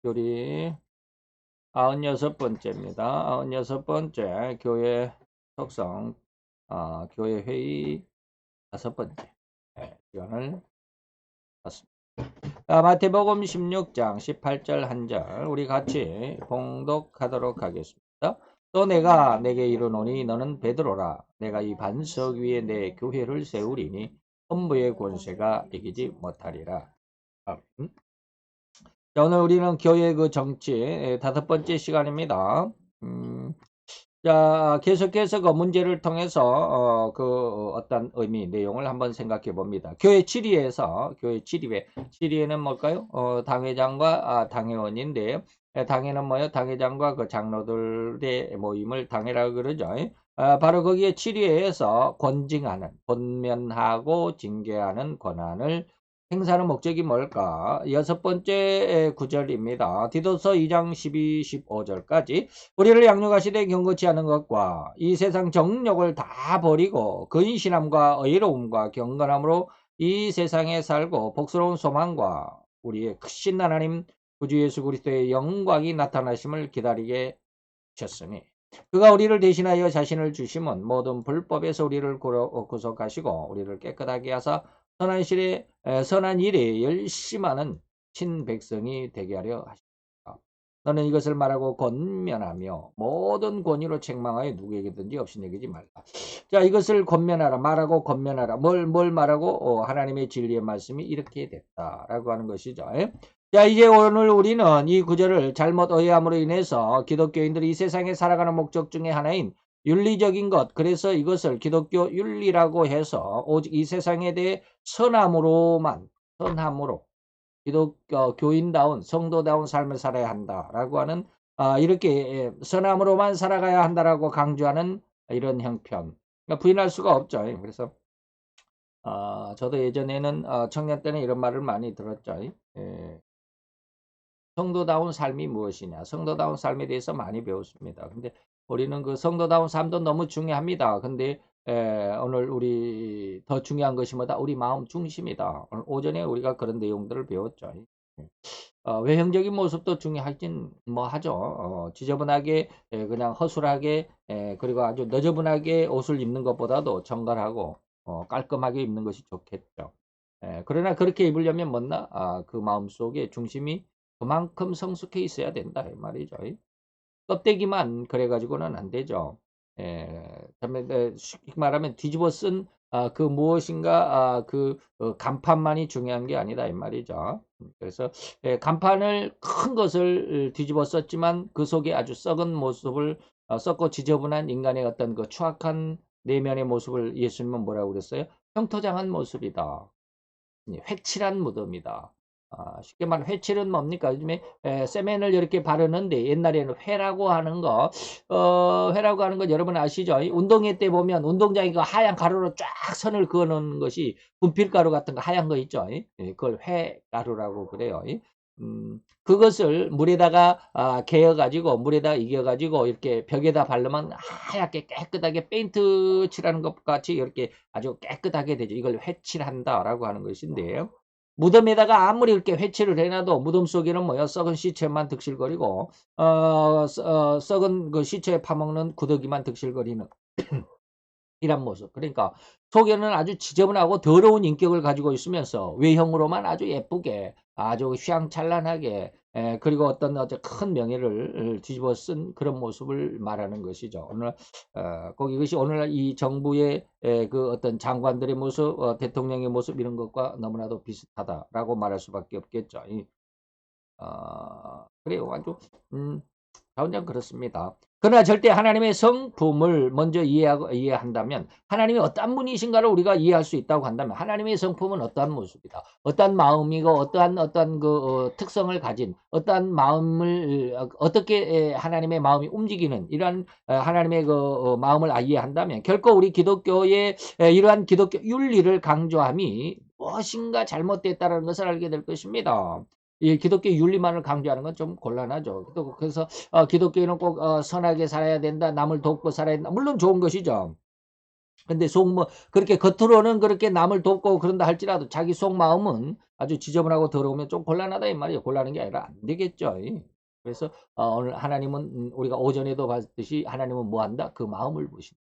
우리 96번째입니다. 96번째 교회 속성, 교회 회의 5번째 시간을 갖습니다. 마태복음 16장 18절 한 절 우리 같이 봉독하도록 하겠습니다. 또 내가 내게 이르노니 너는 베드로라. 내가 이 반석 위에 내 교회를 세우리니 천부의 권세가 이기지 못하리라. 자, 오늘 우리는 교회 그 정치 5번째 시간입니다. 자, 계속해서 그 문제를 통해서 그 어떤 의미, 내용을 한번 생각해 봅니다. 교회 질의에서 교회 질의회는 뭘까요? 당회장과 당회원인데 당회는 뭐요? 당회장과 그 장로들의 모임을 당회라고 그러죠. 바로 거기에 질의회에서 권징하는, 권면하고 징계하는 권한을 행사하는 목적이 뭘까? 6번째 구절입니다. 디도서 2장 12, 15절까지 우리를 양육하시되 경고치 않은 것과 이 세상 정욕을 다 버리고 근신함과 의로움과 경건함으로 이 세상에 살고 복스러운 소망과 우리의 크신 하나님 구주 예수 그리스도의 영광이 나타나심을 기다리게 하셨으니 그가 우리를 대신하여 자신을 주심은 모든 불법에서 우리를 구속하시고 우리를 깨끗하게 하사 선한 일에 열심하는 친백성이 되게 하려 하십니다. 너는 이것을 말하고 권면하며 모든 권위로 책망하여 누구에게든지 없이 내기지 말라. 자, 이것을 권면하라. 말하고 권면하라. 뭘 말하고? 하나님의 진리의 말씀이 이렇게 됐다라고 하는 것이죠. 자, 이제 오늘 우리는 이 구절을 잘못 오해함으로 인해서 기독교인들이 이 세상에 살아가는 목적 중에 하나인 윤리적인 것, 그래서 이것을 기독교 윤리라고 해서 오직 이 세상에 대해 선함으로 기독교 교인다운 성도다운 삶을 살아야 한다라고 하는 이렇게 선함으로만 살아가야 한다라고 강조하는 이런 형편, 그러니까 부인할 수가 없죠. 그래서 저도 예전에는 청년 때는 이런 말을 많이 들었죠. 성도다운 삶이 무엇이냐, 성도다운 삶에 대해서 많이 배웠습니다. 근데 우리는 그 성도다운 삶도 너무 중요합니다. 근데 오늘 우리 더 중요한 것이 뭐다? 우리 마음 중심이다. 오늘 오전에 우리가 그런 내용들을 배웠죠. 외형적인 모습도 중요하긴 뭐 하죠. 지저분하게 그냥 허술하게 그리고 아주 너저분하게 옷을 입는 것보다도 정갈하고 깔끔하게 입는 것이 좋겠죠. 그러나 그렇게 입으려면 뭐나 그 마음속에 중심이 그만큼 성숙해 있어야 된다 이 말이죠. 껍데기만 그래 가지고는 안 되죠. 쉽게 말하면 뒤집어 쓴 그 무엇인가 그 간판만이 중요한 게 아니다 이 말이죠. 그래서 간판을 큰 것을 뒤집어 썼지만 그 속에 아주 썩은 모습을 썩고 지저분한 인간의 어떤 그 추악한 내면의 모습을 예수님은 뭐라고 그랬어요? 형토장한 모습이다. 회칠한 무덤이다. 쉽게 말하면 회칠은 뭡니까? 요즘에 세면을 이렇게 바르는데 옛날에는 회라고 하는 건 여러분 아시죠? 운동회 때 보면 운동장에 그 하얀 가루로 쫙 선을 그어 놓은 것이 분필가루 같은 거 하얀 거 있죠? 그걸 회가루라고 그래요. 그것을 물에다가 개어가지고 물에다 이겨가지고 이렇게 벽에다 바르면 하얗게 깨끗하게 페인트 칠하는 것 같이 이렇게 아주 깨끗하게 되죠. 이걸 회칠한다라고 하는 것인데요. 무덤에다가 아무리 이렇게 회칠을 해놔도 무덤 속에는 뭐야? 썩은 시체만 득실거리고 썩은 그 시체 파먹는 구더기만 득실거리는 이런 모습. 그러니까 속에는 아주 지저분하고 더러운 인격을 가지고 있으면서 외형으로만 아주 예쁘게 아주 휘황찬란하게 그리고 어떤 큰 명예를 뒤집어 쓴 그런 모습을 말하는 것이죠. 오늘 꼭 이것이 오늘날 이 정부의 그 어떤 장관들의 모습, 대통령의 모습 이런 것과 너무나도 비슷하다라고 말할 수밖에 없겠죠. 그래요. 아주 가운데 그렇습니다. 그러나 절대 하나님의 성품을 먼저 이해한다면 하나님이 어떠한 분이신가를 우리가 이해할 수 있다고 한다면 하나님의 성품은 어떠한 모습이다. 어떠한 마음이고 어떠한 그 특성을 가진 어떠한 마음을 어떻게 하나님의 마음이 움직이는 이러한 하나님의 그 마음을 이해한다면 결코 우리 기독교의 이러한 기독교 윤리를 강조함이 무엇인가 잘못됐다는 것을 알게 될 것입니다. 이 기독교 윤리만을 강조하는 건 좀 곤란하죠. 그래서 기독교인은 꼭 선하게 살아야 된다. 남을 돕고 살아야 된다. 물론 좋은 것이죠. 근데 그렇게 겉으로는 그렇게 남을 돕고 그런다 할지라도 자기 속마음은 아주 지저분하고 더러우면 좀 곤란하다 이 말이에요. 곤란한 게 아니라 안 되겠죠. 그래서 오늘 하나님은 우리가 오전에도 봤듯이 하나님은 뭐 한다? 그 마음을 보신다.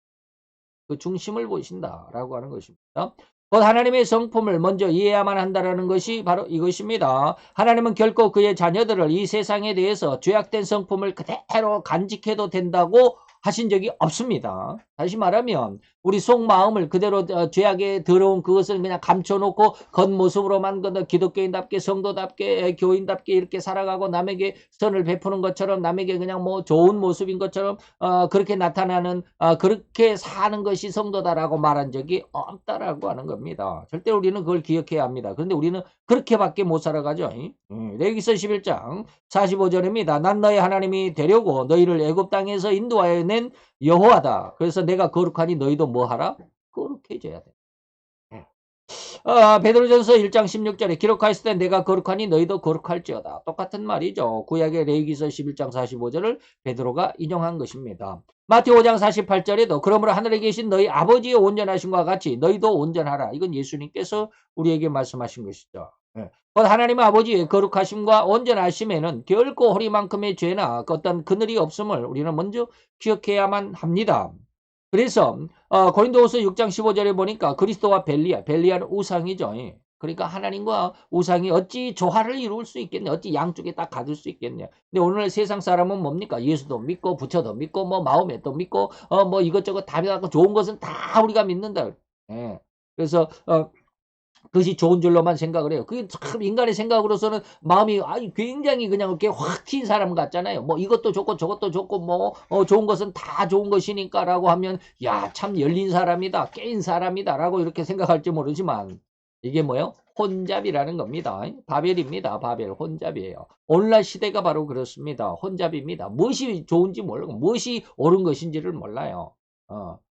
그 중심을 보신다라고 하는 것입니다. 곧 하나님의 성품을 먼저 이해해야만 한다라는 것이 바로 이것입니다. 하나님은 결코 그의 자녀들을 이 세상에 대해서 죄악된 성품을 그대로 간직해도 된다고 하신 적이 없습니다. 다시 말하면 우리 속마음을 그대로 죄악에 더러운 그것을 그냥 감춰놓고 겉모습으로만 기독교인답게 성도답게 교인답게 이렇게 살아가고 남에게 선을 베푸는 것처럼 남에게 그냥 뭐 좋은 모습인 것처럼 그렇게 나타나는 그렇게 사는 것이 성도다라고 말한 적이 없다라고 하는 겁니다. 절대 우리는 그걸 기억해야 합니다. 그런데 우리는 그렇게밖에 못 살아가죠. 레위기서 11장 45절입니다. 난 너희 하나님이 되려고 너희를 애굽 땅에서 인도하여 낸 여호와다. 그래서 내가 거룩하니 너희도 뭐 하라? 거룩해져야 돼. 베드로전서 1장 16절에 기록하였을 때 내가 거룩하니 너희도 거룩할지어다. 똑같은 말이죠. 구약의 레위기서 11장 45절을 베드로가 인용한 것입니다. 마태오 5장 48절에도 그러므로 하늘에 계신 너희 아버지의 온전하심과 같이 너희도 온전하라. 이건 예수님께서 우리에게 말씀하신 것이죠. 곧 하나님 아버지의 거룩하심과 온전하심에는 결코 허리만큼의 죄나 어떤 그늘이 없음을 우리는 먼저 기억해야만 합니다. 그래서 고린도후서 6장 15절에 보니까 그리스도와 벨리아는 우상이죠. 그러니까 하나님과 우상이 어찌 조화를 이룰 수 있겠냐, 어찌 양쪽에 딱 가둘 수 있겠냐. 근데 오늘 세상 사람은 뭡니까? 예수도 믿고 부처도 믿고 뭐 마호메도 믿고 뭐 이것저것 다 믿고 좋은 것은 다 우리가 믿는다. 예. 그래서 그것이 좋은 줄로만 생각을 해요. 그게 참 인간의 생각으로서는 마음이 굉장히 그냥 이렇게 확 튄 사람 같잖아요. 뭐 이것도 좋고 저것도 좋고 뭐 좋은 것은 다 좋은 것이니까라고 하면 야, 참 열린 사람이다, 깨인 사람이다라고 이렇게 생각할지 모르지만 이게 뭐예요? 혼잡이라는 겁니다. 바벨입니다. 바벨 혼잡이에요. 오늘날 시대가 바로 그렇습니다. 혼잡입니다. 무엇이 좋은지 모르고 무엇이 옳은 것인지를 몰라요.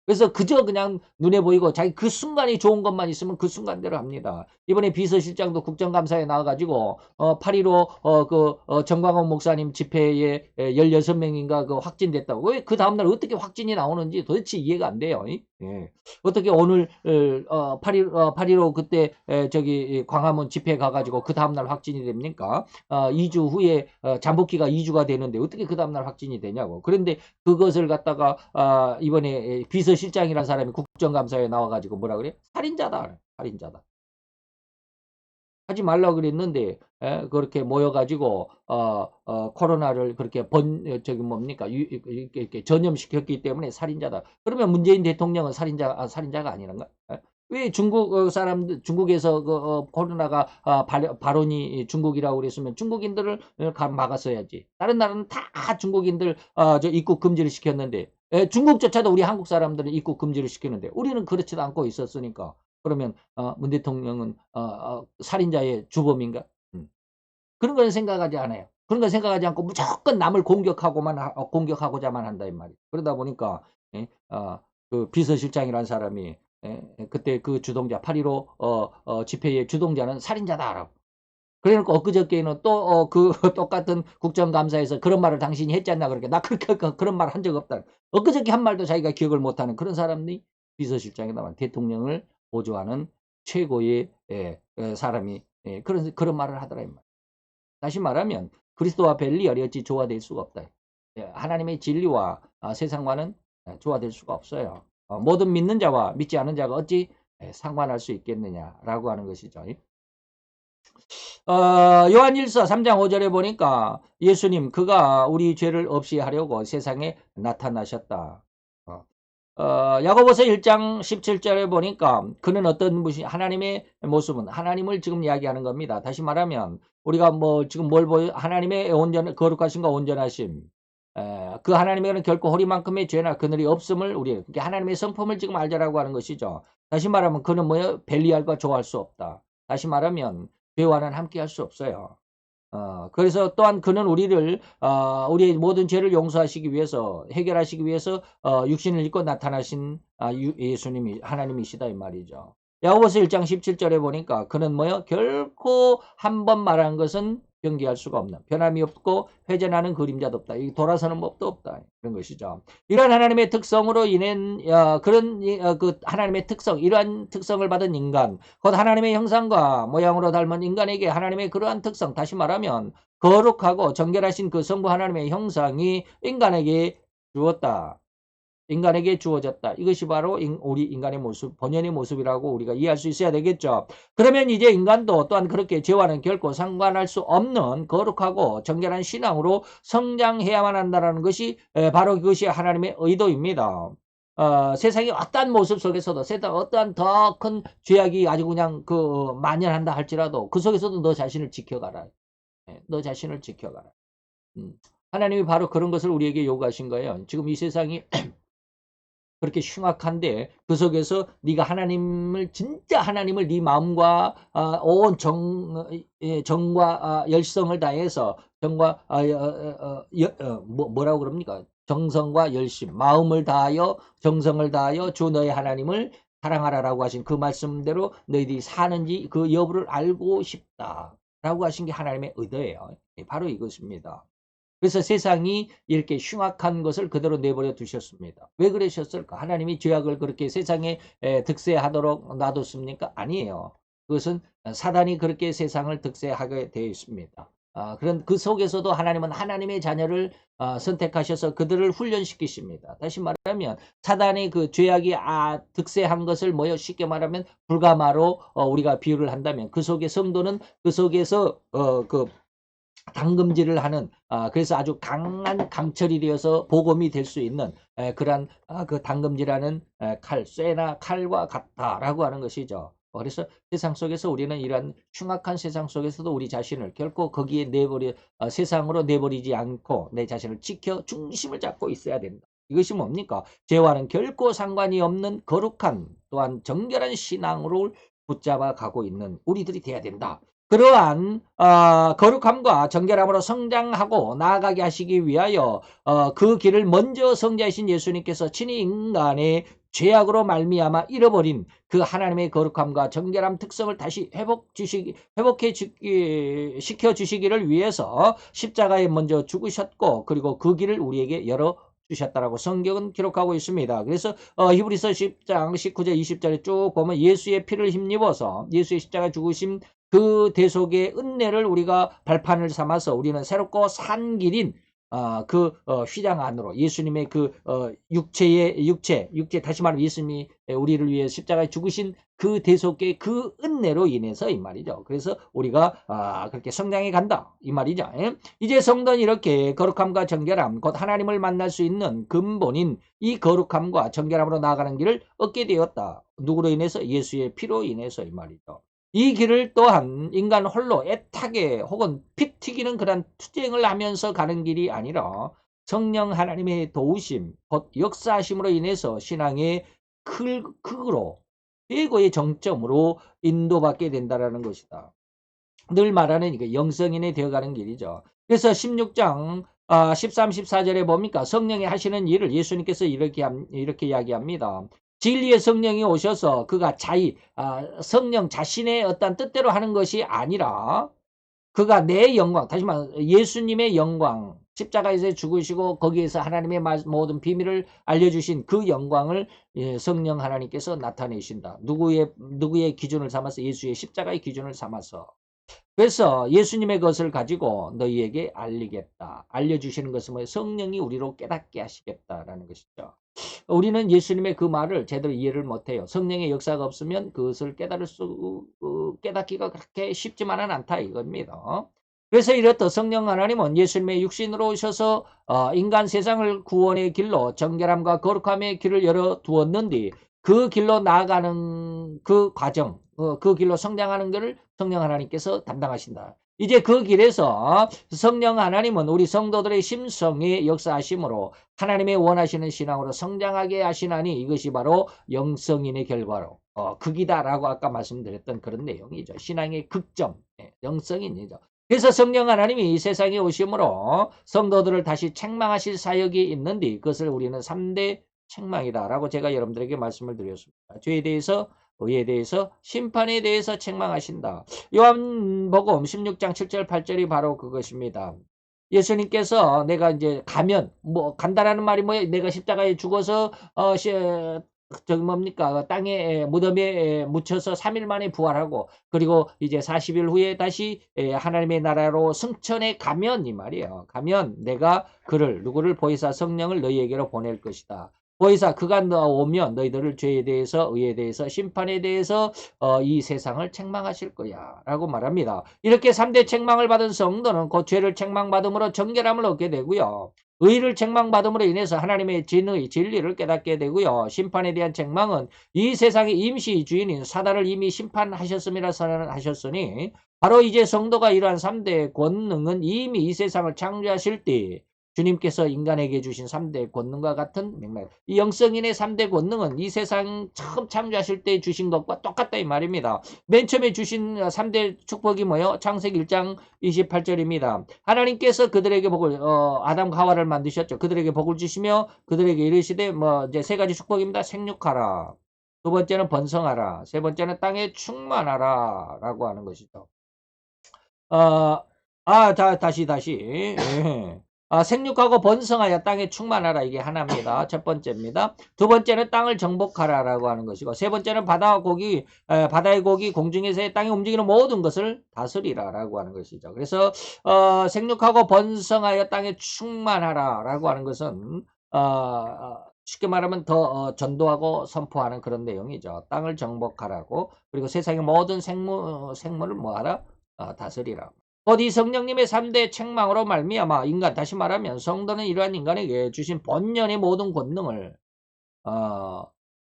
그래서 그저 그냥 눈에 보이고 자기 그 순간이 좋은 것만 있으면 그 순간대로 합니다. 이번에 비서실장도 국정감사에 나와가지고 8.15 정광훈 목사님 집회에 16명인가 그 확진됐다고. 왜 그 다음날 어떻게 확진이 나오는지 도대체 이해가 안 돼요. 예. 어떻게 오늘 8.15 그때 저기 광화문 집회 가가지고 그 다음날 확진이 됩니까? 2주 후에 잠복기가 2주가 되는데 어떻게 그 다음날 확진이 되냐고. 그런데 그것을 갖다가 이번에 비서실장이라는 사람이 국정감사에 나와가지고 뭐라 그래? 살인자다. 살인자다. 하지 말라고 그랬는데 그렇게 모여가지고 코로나를 그렇게 저기 뭡니까 이렇게 전염시켰기 때문에 살인자다. 그러면 문재인 대통령은 살인자가 아니란가? 왜 중국 사람들 중국에서 코로나가 발원이 중국이라고 그랬으면 중국인들을 막았어야지. 다른 나라는 다 중국인들 저 입국 금지를 시켰는데 중국조차도 우리 한국 사람들은 입국 금지를 시키는데 우리는 그렇지도 않고 있었으니까. 그러면 문 대통령은 살인자의 주범인가? 그런 건 생각하지 않아요. 그런 건 생각하지 않고 무조건 남을 공격하고자만 한다 이 말이에요. 그러다 보니까 그 비서실장이라는 사람이 그때 그 주동자 8.15 집회의 주동자는 살인자다라고. 그래놓고 엊그저께는 또 그 똑같은 국정감사에서 그런 말을 당신이 했지 않나 그렇게 나 그렇게 그런 말 한 적 없다. 엊그저께 한 말도 자기가 기억을 못하는 그런 사람이 비서실장이다. 대통령을 보조하는 최고의 사람이 그런 말을 하더라. 다시 말하면 그리스도와 벨리알이 어찌 조화될 수가 없다. 하나님의 진리와 세상과는 조화될 수가 없어요. 모든 믿는 자와 믿지 않은 자가 어찌 상관할 수 있겠느냐라고 하는 것이죠. 요한일서 3장 5절에 보니까 예수님 그가 우리 죄를 없이 하려고 세상에 나타나셨다. 야고보서 1장 17절에 보니까 그는 어떤 하나님의 모습은 하나님을 지금 이야기하는 겁니다. 다시 말하면 우리가 뭐 지금 뭘 보여 하나님의 거룩하심과 온전하심 그 하나님에게는 결코 허리만큼의 죄나 그늘이 없음을 그러니까 하나님의 성품을 지금 알자라고 하는 것이죠. 다시 말하면 그는 뭐예요? 벨리알과 조화할 수 없다. 다시 말하면 죄와는 함께 할 수 없어요. 그래서 또한 그는 우리의 모든 죄를 용서하시기 위해서, 해결하시기 위해서, 육신을 입고 나타나신, 예수님이, 하나님이시다, 이 말이죠. 야고보서 1장 17절에 보니까 그는 뭐요? 결코 한 번 말한 것은 경계할 수가 없는, 변함이 없고 회전하는 그림자도 없다. 이 돌아서는 법도 없다. 그런 것이죠. 이러한 하나님의 특성으로 인한 그런 그 하나님의 특성, 이러한 특성을 받은 인간, 곧 하나님의 형상과 모양으로 닮은 인간에게 하나님의 그러한 특성, 다시 말하면 거룩하고 정결하신 그 성부 하나님의 형상이 인간에게 주었다. 인간에게 주어졌다. 이것이 바로 우리 인간의 모습, 본연의 모습이라고 우리가 이해할 수 있어야 되겠죠. 그러면 이제 인간도 또한 그렇게 죄와는 결코 상관할 수 없는 거룩하고 정결한 신앙으로 성장해야만 한다는 것이 바로 그것이 하나님의 의도입니다. 세상의 어떠한 모습 속에서도 세상 어떠한 더 큰 죄악이 아주 그냥 만연한다 할지라도 그 속에서도 너 자신을 지켜가라. 너 자신을 지켜가라. 하나님이 바로 그런 것을 우리에게 요구하신 거예요. 지금 이 세상이 그렇게 흉악한데 그 속에서 네가 하나님을 진짜 하나님을 네 마음과 온 정과 열성을 다해서 정과 뭐라고 그럽니까? 정성과 열심, 마음을 다하여 정성을 다하여 주 너의 하나님을 사랑하라라고 하신 그 말씀대로 너희들이 사는지 그 여부를 알고 싶다라고 하신 게 하나님의 의도예요. 바로 이것입니다. 그래서 세상이 이렇게 흉악한 것을 그대로 내버려 두셨습니다. 왜 그러셨을까? 하나님이 죄악을 그렇게 세상에 득세하도록 놔뒀습니까? 아니에요. 그것은 사단이 그렇게 세상을 득세하게 되어 있습니다. 그런 그 속에서도 하나님은 하나님의 자녀를 선택하셔서 그들을 훈련시키십니다. 다시 말하면 사단이 그 죄악이 득세한 것을 쉽게 말하면 불가마로 우리가 비유를 한다면 그 속에 성도는 그 속에서 당금질을 하는 그래서 아주 강한 강철이 되어서 복음이 될 수 있는 그러한 그 당금질하는 쇠나 칼과 같다라고 하는 것이죠. 그래서 세상 속에서 우리는 이러한 흉악한 세상 속에서도 우리 자신을 결코 거기에 세상으로 내버리지 않고 내 자신을 지켜 중심을 잡고 있어야 된다. 이것이 뭡니까? 죄와는 결코 상관이 없는 거룩한 또한 정결한 신앙으로 붙잡아 가고 있는 우리들이 돼야 된다. 그러한 거룩함과 정결함으로 성장하고 나아가게 하시기 위하여 그 길을 먼저 성자이신 예수님께서 친히 인간의 죄악으로 말미암아 잃어버린 그 하나님의 거룩함과 정결함 특성을 다시 시켜 주시기를 위해서 십자가에 먼저 죽으셨고 그리고 그 길을 우리에게 열어 주셨다라고 성경은 기록하고 있습니다. 그래서 히브리서 10장 19절 20절에 쭉 보면 예수의 피를 힘입어서 예수의 십자가 죽으심 그 대속의 은혜를 우리가 발판을 삼아서 우리는 새롭고 산 길인 휘장 안으로 예수님의 육체 다시 말하면 예수님이 우리를 위해 십자가에 죽으신 그 대속의 그 은혜로 인해서 이 말이죠. 그래서 우리가 그렇게 성장해 간다 이 말이죠. 이제 성도는 이렇게 거룩함과 정결함 곧 하나님을 만날 수 있는 근본인 이 거룩함과 정결함으로 나아가는 길을 얻게 되었다. 누구로 인해서? 예수의 피로 인해서 이 말이죠. 이 길을 또한 인간 홀로 애타게 혹은 피 튀기는 그런 투쟁을 하면서 가는 길이 아니라 성령 하나님의 도우심, 곧 역사하심으로 인해서 신앙의 극으로 최고의 정점으로 인도받게 된다는 것이다. 늘 말하는 이게 영성인이 되어가는 길이죠. 그래서 16장 13, 14절에 뭡니까? 성령이 하시는 일을 예수님께서 이렇게 이야기합니다. 진리의 성령이 오셔서 그가 성령 자신의 어떤 뜻대로 하는 것이 아니라 그가 내 영광, 다시 말해 예수님의 영광, 십자가에서 죽으시고 거기에서 하나님의 모든 비밀을 알려주신 그 영광을 성령 하나님께서 나타내신다. 누구의 기준을 삼아서? 예수의 십자가의 기준을 삼아서. 그래서 예수님의 것을 가지고 너희에게 알리겠다. 알려주시는 것은 뭐예요? 성령이 우리로 깨닫게 하시겠다라는 것이죠. 우리는 예수님의 그 말을 제대로 이해를 못해요. 성령의 역사가 없으면 그것을 깨닫기가 그렇게 쉽지만은 않다 이겁니다. 그래서 이렇듯 성령 하나님은 예수님의 육신으로 오셔서 인간 세상을 구원의 길로 정결함과 거룩함의 길을 열어 두었는데 그 길로 나아가는 그 과정, 그 길로 성장하는 것을 성령 하나님께서 담당하신다. 이제 그 길에서 성령 하나님은 우리 성도들의 심성의 역사하심으로 하나님의 원하시는 신앙으로 성장하게 하시나니 이것이 바로 영성인의 결과로 극이다라고 아까 말씀드렸던 그런 내용이죠. 신앙의 극점, 영성인이죠. 그래서 성령 하나님이 이 세상에 오심으로 성도들을 다시 책망하실 사역이 있는데 그것을 우리는 3대 책망이다라고 제가 여러분들에게 말씀을 드렸습니다. 죄에 대해서 의에 대해서 심판에 대해서 책망하신다. 요한복음 16장 7절 8절이 바로 그것입니다. 예수님께서 내가 이제 가면 뭐 간다라는 말이 뭐예요? 내가 십자가에 죽어서 저기 뭡니까? 땅에 무덤에 묻혀서 3일 만에 부활하고 그리고 이제 40일 후에 다시 하나님의 나라로 승천해 가면 이 말이에요. 가면 내가 그를 누구를 보혜사 성령을 너희에게로 보낼 것이다. 보혜사 그가 오면 너희들을 죄에 대해서 의에 대해서 심판에 대해서 이 세상을 책망하실 거야 라고 말합니다. 이렇게 3대 책망을 받은 성도는 그 죄를 책망받음으로 정결함을 얻게 되고요. 의를 책망받음으로 인해서 하나님의 진의, 진리를 깨닫게 되고요. 심판에 대한 책망은 이 세상의 임시 주인인 사단을 이미 심판하셨음이라 선언하셨으니 바로 이제 성도가 이러한 3대 권능은 이미 이 세상을 창조하실 때 주님께서 인간에게 주신 3대 권능과 같은 맥락. 이 영성인의 3대 권능은 이 세상 처음 창조하실 때 주신 것과 똑같다 이 말입니다. 맨 처음에 주신 3대 축복이 뭐예요? 창세기 1장 28절입니다. 하나님께서 그들에게 복을 아담과 하와를 만드셨죠. 그들에게 복을 주시며 그들에게 이르시되 뭐 이제 세 가지 축복입니다. 생육하라. 두 번째는 번성하라. 세 번째는 땅에 충만하라 라고 하는 것이죠. 다시. 예. 생육하고 번성하여 땅에 충만하라. 이게 하나입니다. 첫 번째입니다. 두 번째는 땅을 정복하라라고 하는 것이고, 세 번째는 바다의 고기, 공중에서의 땅에 움직이는 모든 것을 다스리라라고 하는 것이죠. 그래서 생육하고 번성하여 땅에 충만하라라고 하는 것은 쉽게 말하면 더 전도하고 선포하는 그런 내용이죠. 땅을 정복하라고. 그리고 세상의 모든 생물을 뭐하라? 다스리라. 곧 이 성령님의 3대 책망으로 말미암아 인간 다시 말하면 성도는 이러한 인간에게 주신 본연의 모든 권능을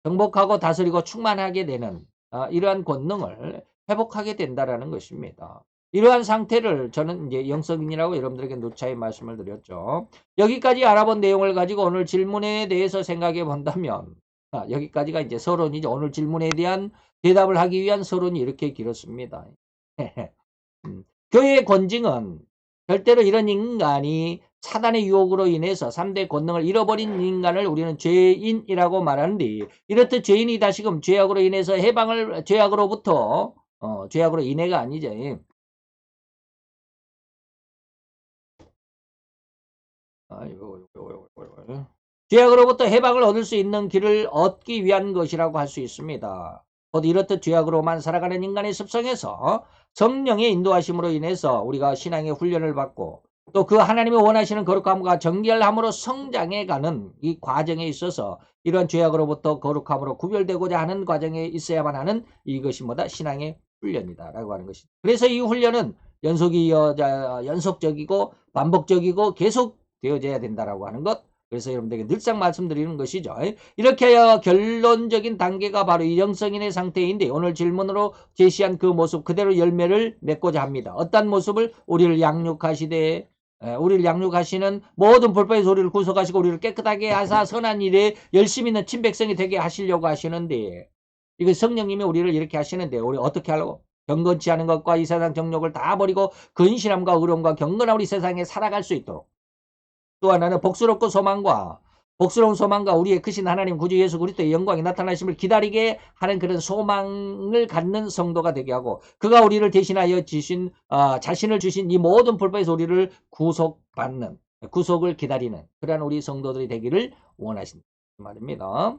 정복하고 다스리고 충만하게 되는 이러한 권능을 회복하게 된다라는 것입니다. 이러한 상태를 저는 이제 영성인이라고 여러분들에게 누차히 말씀을 드렸죠. 여기까지 알아본 내용을 가지고 오늘 질문에 대해서 생각해 본다면 여기까지가 이제 서론이죠. 오늘 질문에 대한 대답을 하기 위한 서론이 이렇게 길었습니다. 교회의 권징은 절대로 이런 인간이 사단의 유혹으로 인해서 3대 권능을 잃어버린 인간을 우리는 죄인이라고 말하는데 이렇듯 죄인이 다시금 죄악으로 인해서 해방을 죄악으로부터 죄악으로 인해가 아니죠. 죄악으로부터 해방을 얻을 수 있는 길을 얻기 위한 것이라고 할 수 있습니다. 곧 이렇듯 죄악으로만 살아가는 인간의 습성에서 성령의 인도하심으로 인해서 우리가 신앙의 훈련을 받고 또 그 하나님이 원하시는 거룩함과 정결함으로 성장해가는 이 과정에 있어서 이런 죄악으로부터 거룩함으로 구별되고자 하는 과정에 있어야만 하는 이것이 뭐다? 신앙의 훈련이다라고 하는 것이다. 그래서 이 훈련은 연속적이고 반복적이고 계속 되어져야 된다라고 하는 것. 그래서 여러분들에게 늘상 말씀드리는 것이죠. 이렇게 하여 결론적인 단계가 바로 이 영성인의 상태인데 오늘 질문으로 제시한 그 모습 그대로 열매를 맺고자 합니다. 어떤 모습을? 우리를 양육하시되 우리를 양육하시는 모든 불법의 우리를 구속하시고 우리를 깨끗하게 하사 선한 일에 열심히 있는 친백성이 되게 하시려고 하시는데 이거 성령님이 우리를 이렇게 하시는데 우리 어떻게 하려고? 경건치 않은 것과 이 세상 정욕을 다 버리고 근신함과 의로움과 경건한 우리 세상에 살아갈 수 있도록 또 하나는 복스러운 소망과 우리의 크신 하나님 구주 예수 그리스도의 영광이 나타나심을 기다리게 하는 그런 소망을 갖는 성도가 되게 하고 그가 우리를 대신하여 주신 자신을 주신 이 모든 불법에서 우리를 구속받는 구속을 기다리는 그러한 우리 성도들이 되기를 원하신다 말입니다.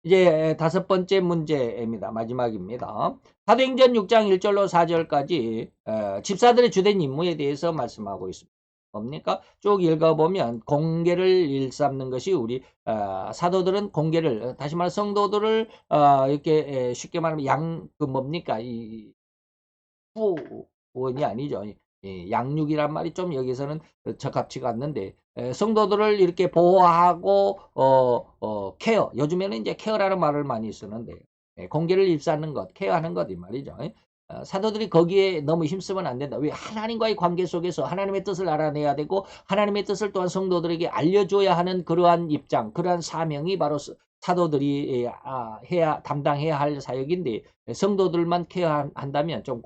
이제 다섯 번째 문제입니다. 마지막입니다. 사도행전 6장 1절로 4절까지 집사들의 주된 임무에 대해서 말씀하고 있습니다. 뭡니까? 쭉 읽어보면 공계를 일삼는 것이 우리 사도들은 공계를 다시 말해 성도들을 이렇게 쉽게 말하면 뭡니까? 이 후원이 아니죠. 양육이란 말이 좀 여기서는 적합치가 않는데 성도들을 이렇게 보호하고 케어 요즘에는 이제 케어라는 말을 많이 쓰는데 공계를 입사하는 것 케어하는 것 이 말이죠. 사도들이 거기에 너무 힘쓰면 안 된다. 왜? 하나님과의 관계 속에서 하나님의 뜻을 알아내야 되고 하나님의 뜻을 또한 성도들에게 알려줘야 하는 그러한 입장 그러한 사명이 바로 사도들이 담당해야 할 사역인데 성도들만 케어한다면 좀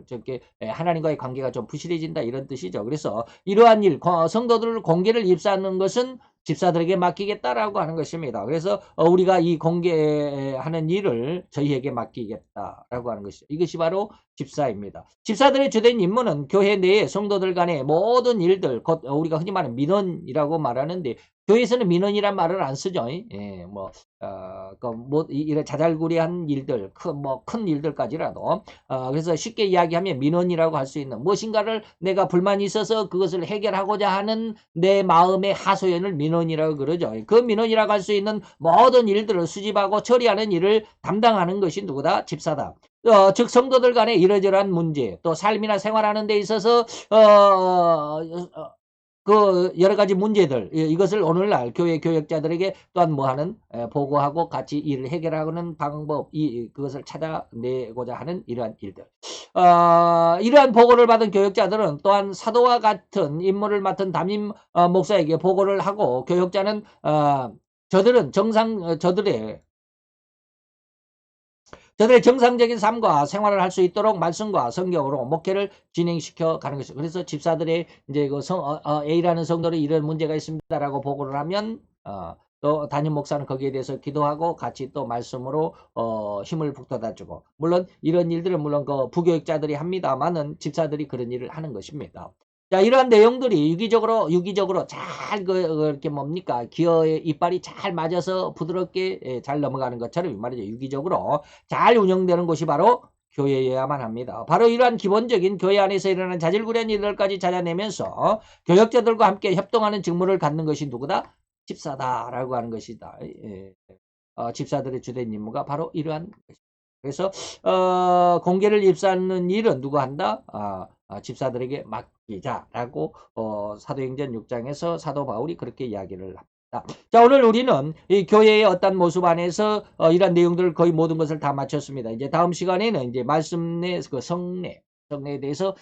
저렇게 하나님과의 관계가 좀 부실해진다 이런 뜻이죠. 그래서 이러한 일 성도들을 공계를 입사하는 것은 집사들에게 맡기겠다라고 하는 것입니다. 그래서 우리가 이 공개하는 일을 저희에게 맡기겠다라고 하는 것이죠. 이것이 바로 집사입니다. 집사들의 주된 임무는 교회 내의 성도들 간의 모든 일들, 곧 우리가 흔히 말하는 민원이라고 말하는데 교회에서는 민원이란 말을 안 쓰죠. 예, 뭐, 이런 자잘구레한 일들, 큰 일들까지라도. 그래서 쉽게 이야기하면 민원이라고 할 수 있는 무엇인가를 내가 불만이 있어서 그것을 해결하고자 하는 내 마음의 하소연을 민원이라고 그러죠. 그 민원이라고 할 수 있는 모든 일들을 수집하고 처리하는 일을 담당하는 것이 누구다? 집사다. 즉 성도들 간의 이러저러한 문제, 또 삶이나 생활하는 데 있어서 그 여러 가지 문제들 이것을 오늘날 교회 교역자들에게 또한 뭐하는 보고하고 같이 일을 해결하는 방법 그것을 찾아내고자 하는 이러한 일들. 이러한 보고를 받은 교역자들은 또한 사도와 같은 임무를 맡은 담임 목사에게 보고를 하고 교역자는 저들은 저들의 정상적인 삶과 생활을 할 수 있도록 말씀과 성경으로 목회를 진행시켜 가는 것이죠. 그래서 집사들의 이제 그 A라는 성도로 이런 문제가 있습니다라고 보고를 하면 또 담임 목사는 거기에 대해서 기도하고 같이 또 말씀으로 힘을 북돋아주고 물론 이런 일들은 물론 그 부교육자들이 합니다만은 집사들이 그런 일을 하는 것입니다. 자, 이러한 내용들이 유기적으로 잘 이렇게 뭡니까? 기어의 이빨이 잘 맞아서 부드럽게 잘 넘어가는 것처럼 이 말이죠. 유기적으로 잘 운영되는 곳이 바로 교회여야만 합니다. 바로 이러한 기본적인 교회 안에서 일어나는 자질구레한 일들까지 찾아내면서 교역자들과 함께 협동하는 직무를 갖는 것이 누구다? 집사다라고 하는 것이다. 집사들의 주된 임무가 바로 이러한 것입니다. 그래서 공개를 입사하는 일은 누가 한다? 집사들에게 맡기자라고 사도행전 6장에서 사도 바울이 그렇게 이야기를 합니다. 자, 오늘 우리는 이 교회의 어떤 모습 안에서 이런 내용들을 거의 모든 것을 다 마쳤습니다. 이제 다음 시간에는 이제 말씀 내 그 성례에 대해서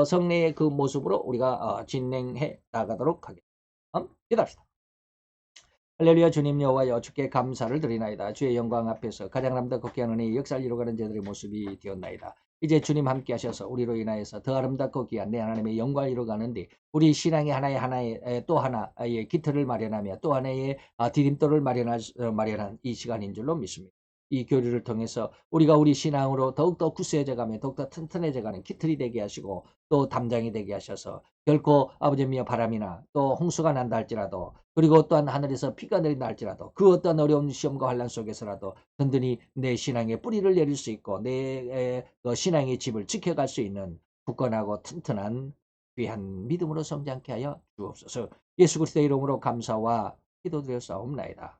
성례의 그 모습으로 우리가 진행해 나가도록 하겠습니다. 기도합시다. 할렐루야. 주님 여호와여, 주께 감사를 드리나이다. 주의 영광 앞에서 가장 아름답고 귀한 은혜의 역사를 이루어가는 저들의 모습이 되었나이다. 이제 주님 함께 하셔서 우리로 인하여서 더 아름답고 귀한 내 하나님의 영광을 이루어가는데 우리 신앙의 하나의 또 하나의 기틀을 마련하며 또 하나의 디딤돌을 마련한 이 시간인 줄로 믿습니다. 이 교류를 통해서 우리가 우리 신앙으로 더욱더 굳세져가며 더욱더 튼튼해져가는 기틀이 되게 하시고 또 담장이 되게 하셔서 결코 아버지여 바람이나 또 홍수가 난다 할지라도 그리고 또한 하늘에서 비가 내린다 할지라도 그 어떤 어려운 시험과 환란 속에서라도 든든히 내 신앙의 뿌리를 내릴 수 있고 내 신앙의 집을 지켜갈 수 있는 굳건하고 튼튼한 귀한 믿음으로 성장케 하여 주옵소서. 예수 그리스도의 이름으로 감사와 기도드렸사옵나이다.